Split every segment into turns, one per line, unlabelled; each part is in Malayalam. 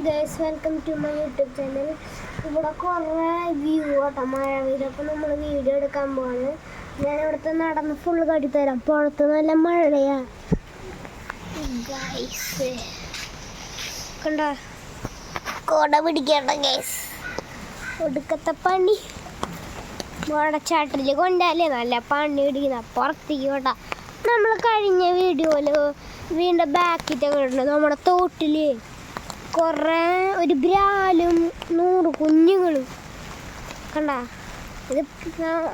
Guys, welcome to my YouTube channel. ഇവിടെ കുറേ വ്യൂ ആട്ടോ, മഴ പെയ്തപ്പോൾ നമ്മൾ വീഡിയോ എടുക്കാൻ പോവാണ്. ഞാൻ ഇവിടുത്തെ നടന്ന് ഫുള്ള് കാട്ടിത്തരാം. പുറത്ത് നല്ല മഴയാ ഗൈസ്, കണ്ട കോട പിടിക്കണ്ട ഗൈസ്. ഒടുക്കത്തെ പണി വെള്ളച്ചാട്ടിൽ കൊണ്ടാലേ നല്ല പണി പിടിക്കുന്ന. പുറത്തേക്ക് കേട്ടാ നമ്മൾ കഴിഞ്ഞ വീഡിയോയിൽ വീണ്ടും ബാക്കിട്ടൊക്കെ ഉണ്ട്. നമ്മുടെ തോട്ടിൽ കുറേ ഒരു ബ്രാലും 100 കുഞ്ഞുങ്ങളും കണ്ട.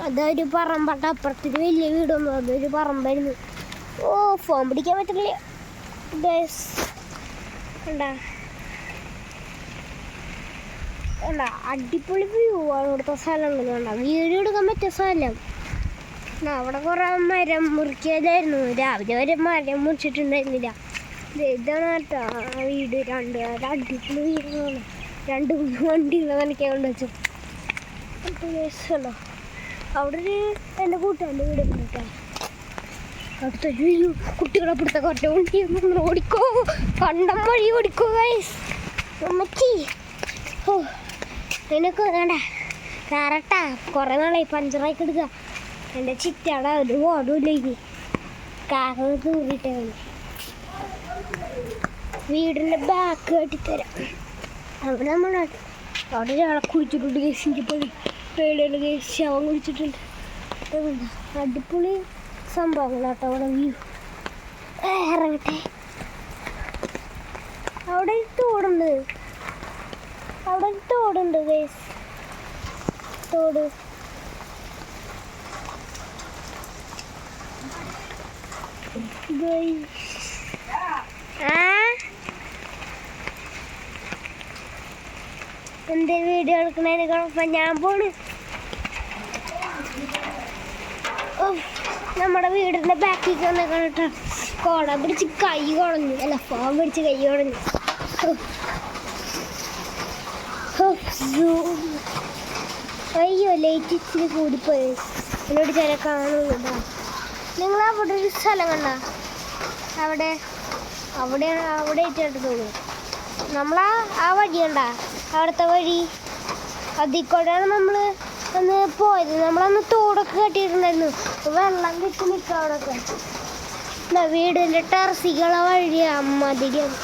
അതൊരു പറമ്പട്ട, അപ്പുറത്തൊരു വലിയ വീടൊന്നും, അതൊരു പറമ്പായിരുന്നു. ഓ, ഫോൺ പിടിക്കാൻ പറ്റില്ല കണ്ട. കണ്ട അടിപൊളി വ്യൂ ആണ് ഇവിടുത്തെ സ്ഥലങ്ങളിൽ. കണ്ട വീഡിയോ എടുക്കാൻ പറ്റിയ സ്ഥലം. അവിടെ കുറേ മരം മുറിക്കാതായിരുന്നു. രാവിലെ വരെ മരം മുറിച്ചിട്ടുണ്ടായിരുന്നില്ല. ഇതാണ് കേട്ടോ ആ വീട്. അടിപൊളി വീടാണ്. 2 വണ്ടികൾ നനയ്ക്കാൻ കൊണ്ട് വെച്ചു. അവിടെ ഒരു എൻ്റെ കൂട്ടുകാരൻ്റെ വീട് കേട്ടോ. അടുത്തൊരു കുട്ടികളെ പിടുത്ത കുറച്ച് വണ്ടി ഓടിക്കോ, കണ്ടം വഴി ഓടിക്കോ ഗൈസ്. അമ്മച്ചി ഓ നിനക്ക് വേണ്ട കറക്റ്റാ. കുറേ നാളായി പഞ്ചറായി എടുക്കുക. എൻ്റെ ചിറ്റാട ഒരു ഓടുമില്ല. ഇനി കാക്ക കീറിയിട്ടാണ്. വീടിൻ്റെ ബാക്ക് കെട്ടിത്തരാം. അവിടെ നമ്മളാണ്. അവിടെ ഒരാളെ കുളിച്ചിട്ടുണ്ട് കേസിൻ്റെ പണി. പേടിയുള്ള കേസ് ശവം കുളിച്ചിട്ടുണ്ട്. അടിപൊളി സംഭവങ്ങളാട്ടോ അവിടെ വ്യൂ. ഇറങ്ങട്ടെ. അവിടെ തോടുണ്ട്. അവിടെ തോടുണ്ട് കേസ്. തോട് എന്റെ വീഡിയോ എടുക്കണതിന് കുഴപ്പം ഞാൻ പോണ്. നമ്മുടെ വീടിന്റെ ബാക്കിൽ വന്നേക്കാട്ടോ. കോട പിടിച്ച് കൈ കുഴഞ്ഞു. അല്ല, ഫോൺ പിടിച്ച് കൈ കുഴഞ്ഞു. അയ്യോ, ലൈറ്റ് ഇച്ചിരി കൂടിപ്പോയി. എന്നോട് ചില കാണുന്നുണ്ടോ? നിങ്ങൾ അവിടെ ഒരു സ്ഥലം കണ്ട? അവിടെ അവിടെ അവിടെ ആയിട്ടായിട്ട് തോന്നുന്നു. നമ്മളാ ആ വഴി കണ്ട, അവിടുത്തെ വഴി. അതിൽ കൂടെയാണ് നമ്മൾ അന്ന് പോയത്. നമ്മളന്ന് തോടൊക്കെ കെട്ടിയിട്ടുണ്ടായിരുന്നു. വെള്ളം കെട്ടി നിൽക്കുക അവിടെയൊക്കെ. വീടിൻ്റെ ടെറസിക്കുള്ള വഴിയാ. മതിരിയാണ്.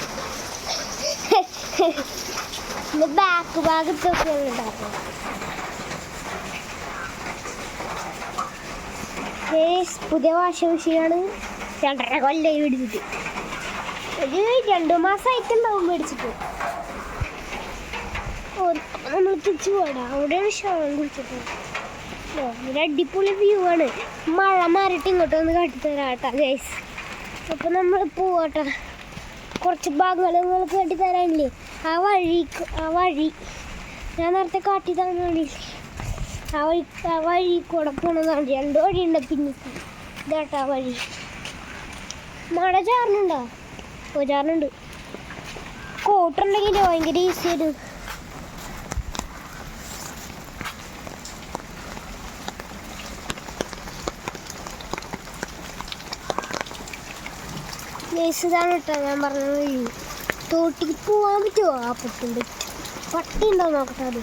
ബാക്ക് ഭാഗത്തൊക്കെ ഉണ്ടാക്കും. പുതിയ വാഷിംഗ് മെഷീനാണ്. 2.5 കൊല്ലമായി മേടിച്ചിട്ട്. ഒരു 2 മാസമായിട്ടുണ്ടാവും മേടിച്ചിട്ട്. നമ്മൾ തിരിച്ചു പോടാ. അവിടെയാണ് ശവം കുളിച്ചിട്ട്. ഒരു അടിപൊളി വ്യൂ ആണ്. മഴ മാറിയിട്ട് ഇങ്ങോട്ട് ഒന്ന് കാട്ടിത്തരാം കേട്ടോ ഗൈസ്. അപ്പം നമ്മൾ പോവാട്ടോ. കുറച്ച് ഭാഗങ്ങൾ നിങ്ങൾക്ക് കാട്ടിത്തരാനില്ലേ? ആ വഴി ഞാൻ നേരത്തെ കാട്ടി തന്നില്ലേ? ആ വഴി കൂടെ പോണതാണ്. 2 വഴിയുണ്ട്. പിന്നെ ഇതാട്ടാ വഴി. മഴ ചാറിനുണ്ടോ? ഓ, ചാറിനുണ്ട്. കോട്ടുണ്ടെങ്കിൽ ഭയങ്കര ഈസിയായിട്ട്. ഇതാണ് കേട്ടോ ഞാൻ പറഞ്ഞ വഴി. തോട്ടിക്ക് പോകാൻ പറ്റുമോ? ആ പറ്റും. പട്ടി ഉണ്ടോ നോക്കട്ടെ. അത്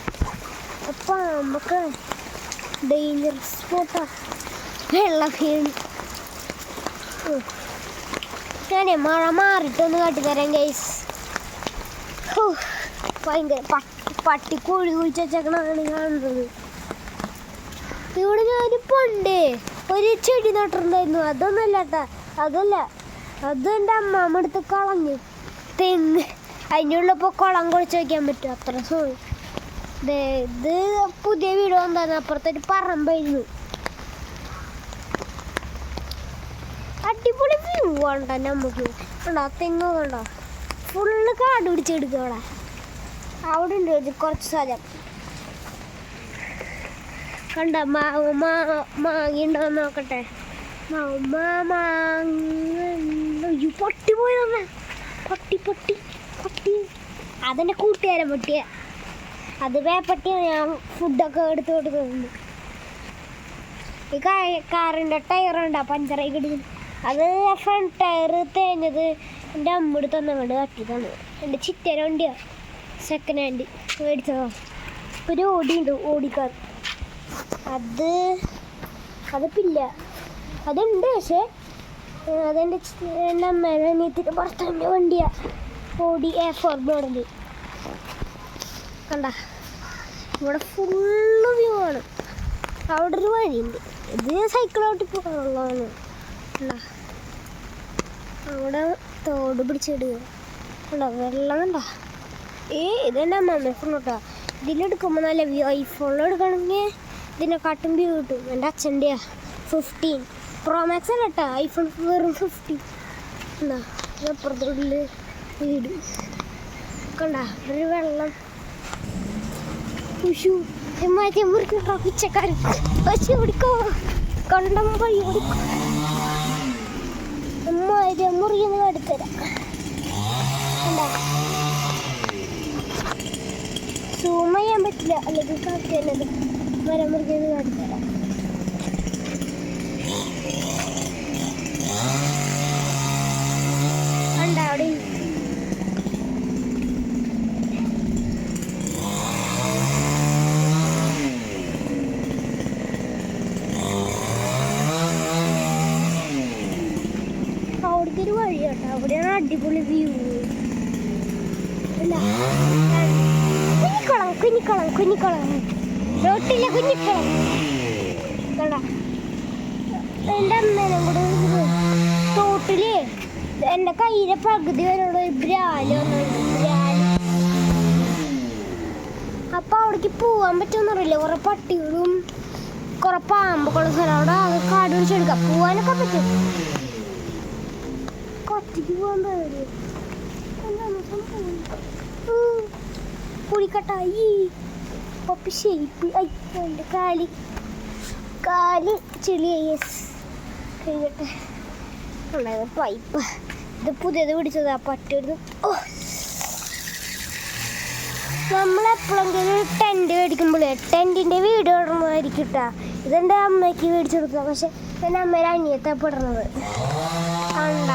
അപ്പം നമുക്ക് ഡേഞ്ചർ സ്പോട്ടാ. വെള്ളം വീണ്. ഞാനേ മഴ മാറിയിട്ടൊന്ന് കാട്ടിത്തരാം ഗൈസ്. ഭയങ്കര പട്ടി കോഴി കുഴിച്ച് വെച്ചേക്കണാണ് കാണുന്നത്. ഇവിടെ ഞാൻ പണ്ടേ ഒരു ചെടി നട്ടിട്ടുണ്ടായിരുന്നു. അതൊന്നല്ല കേട്ടാ. അത് എൻ്റെ അമ്മാമ്മ എടുത്ത് കളഞ്ഞു. തെങ്ങ് അതിനുള്ളപ്പോൾ കുളം കുഴിച്ച് വയ്ക്കാൻ പറ്റും. അത്ര സോറി. ഇത് പുതിയ വീട് വന്നായിരുന്നു. അപ്പുറത്തൊരു പറമ്പായിരുന്നു. അടിപൊളി വ്യൂ ആണ്ടോ നമുക്ക്. ഉണ്ടോ തെങ്ങ് കണ്ടോ? ഫുള്ള് കാട് പിടിച്ചെടുക്കുക. അവിടെ ഉണ്ട് കുറച്ച് സ്ഥലം കണ്ട. മാങ്ങ ഉണ്ടോ നോക്കട്ടെ. പൊട്ടി പോയതന്നെ. പൊട്ടി അതെൻ്റെ കൂട്ടുകാരൻ പൊട്ടിയ. അത് വേപ്പട്ടിയാണ്. ഞാൻ ഫുഡൊക്കെ എടുത്ത് കൊടുക്കുന്നുണ്ട്. ഈ കാറിൻ്റെ ടയറുണ്ടോ പഞ്ചറായി കിടക്കുന്നു. അത് ഫ്രണ്ട് ടയർ തേഞ്ഞത് എൻ്റെ അമ്മ എടുത്ത് തന്നെ കണ്ട് കട്ടിയതാണ്. എൻ്റെ ചിറ്റേര വണ്ടിയാണ്. സെക്കൻഡ് ഹാൻഡ് മേടിച്ചതാണ്. ഒരു ഓടിയുണ്ട്, ഓടിക്കാർ. അതിപ്പില്ല, അതുണ്ട്. പക്ഷേ അതെൻ്റെ അമ്മേനെ അനിയത്തിൻ്റെ ഭർത്താവിൻ്റെ വണ്ടിയാണ്. ഓടി A4 മോഡല്. കണ്ട, ഇവിടെ ഫുള്ള് വ്യൂ ആണ്. അവിടെ ഒരു വഴിയുണ്ട്. ഇത് സൈക്കിളോട്ട് പോകാനുള്ളതാണ്. അവിടെ തോട് പിടിച്ചിടുക. കണ്ടോ വെള്ളം കണ്ടോ? ഇതെൻ്റെ അമ്മമ്മ ഫോൺ കേട്ടോ. ഇതിലെടുക്കുമ്പോൾ നല്ല വ്യൂ. ഐഫോണിൽ എടുക്കണമെങ്കിൽ ഇതിനെക്കാട്ടും വ്യൂ കിട്ടും. എൻ്റെ അച്ഛൻ്റെയാ 15 Pro Max അല്ല കേട്ടോ, ഐഫോൺ വെറും 15. എന്താ അപ്പുറത്തുള്ളിൽ വീട് കണ്ട, ഒരു വെള്ളം. മുറിക്കോ പിച്ചക്കാർ പശു ഓടിക്കോ, കണ്ടം വഴി ഓടിക്കോ. മുറിയെന്ന് എടുത്തരാം. സൂം ചെയ്യാൻ പറ്റില്ല, അല്ലെങ്കിൽ കാറ്റുന്നത്. മരം മുറിയെന്ന് എടുത്തരാം. കണ്ട അവിടെ അവിടുത്തെ ഒരു വഴി കേട്ടോ. അവിടെയാണ് അടിപൊളി വ്യൂ. കുഞ്ഞിക്കുളം റോട്ടില്ല, കുഞ്ഞിക്കുളം കണ്ട. എൻ്റെ അമ്മേനും കൂടെ തോട്ടില് എൻ്റെ കയ്യിലെ പകുതി വരെയുള്ള ഒരു ബ്രാല്. അപ്പൊ അവിടേക്ക് പോവാൻ പറ്റുമെന്നറിയില്ല. കുറെ പട്ടികളും കുറെ പാമ്പുകളും സ്ഥലം. അവിടെ ആകെ കാട് പിടിച്ചെടുക്കാം. പോവാനൊക്കെ പറ്റും. ഒറ്റയ്ക്ക് പോകാൻ പേര് കുഴിക്കട്ടായി പപ്പി ഷേപ്പ്. എൻ്റെ കാല് ചെളിയായി. കഴിയട്ടെ. ഉണ്ടായത് പൈപ്പ്. ഇത് പുതിയത് പിടിച്ചത് ആ പട്ടിയെടുത്ത്. നമ്മളെപ്പോഴെങ്കിലും ടെൻറ്റ് മേടിക്കുമ്പോഴേ ടെൻറ്റിൻ്റെ വീഡിയോ ഇടുന്നതായിരിക്കും കേട്ടോ. ഇതെൻ്റെ അമ്മയ്ക്ക് മേടിച്ചു കൊടുത്തതാണ്. പക്ഷെ എൻ്റെ അമ്മയുടെ അനിയത്തപ്പെടുന്നത് കണ്ട.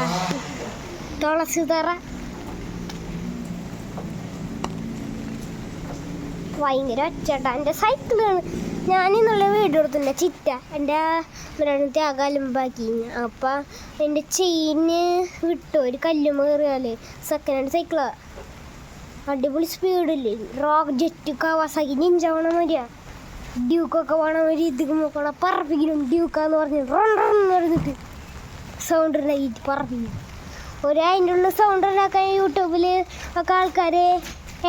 തുളസി തറ ഭയങ്കര ഒച്ചട്ടാ. എൻ്റെ സൈക്കിളാണ്. ഞാനിന്നുള്ള വീഡിയോ എടുത്തിട്ടുണ്ട്. ചിറ്റ എൻ്റെ ത്യാഗാലുമ്പാക്കി. അപ്പം എൻ്റെ ചെയിന് വിട്ടു. ഒരു കല്ലുമ്മ കയറിയാൽ. സെക്കൻഡ് ഹാൻഡ് സൈക്കിളാണ്. അടിപൊളി സ്പീഡില്ലേ. റോക്ക് ജെറ്റ് കവാസാക്കി നിഞ്ച വേണം മതിയാ. ഡ്യൂക്കൊക്കെ വേണം ഒരു ഇതിക്ക് നോക്കണം. പറപ്പിക്കണം ഡ്യൂക്കാന്ന് പറഞ്ഞ് റോണ്ടെന്ന് പറഞ്ഞിട്ട് സൗണ്ട് ഉണ്ടാക്കിയിട്ട് പറപ്പിക്കും. അതിൻ്റെ ഉള്ളിൽ സൗണ്ട് ഉണ്ടാക്കാൻ യൂട്യൂബിൽ ഒക്കെ ആൾക്കാർ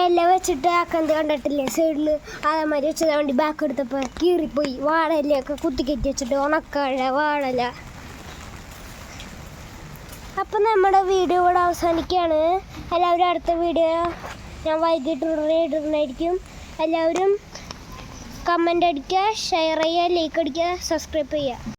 എല്ലാം വെച്ചിട്ട് ആക്കുന്നത് കണ്ടിട്ടില്ലേ? സൈഡിൽ അതേമാതിരി വെച്ചത് വേണ്ടി ബാക്ക് എടുത്തപ്പോൾ കീറിപ്പോയി. വാഴയിലൊക്കെ കുത്തിക്കറ്റി വെച്ചിട്ട് ഉണക്കഴ വാഴല. അപ്പം നമ്മുടെ വീഡിയോ ഇവിടെ അവസാനിക്കുകയാണ്. എല്ലാവരും അടുത്ത വീഡിയോ ഞാൻ വൈകിട്ട് ഇടുന്നതായിരിക്കും. എല്ലാവരും കമൻ്റ് അടിക്കുക, ഷെയർ ചെയ്യുക, ലൈക്ക് അടിക്കുക, സബ്സ്ക്രൈബ് ചെയ്യുക.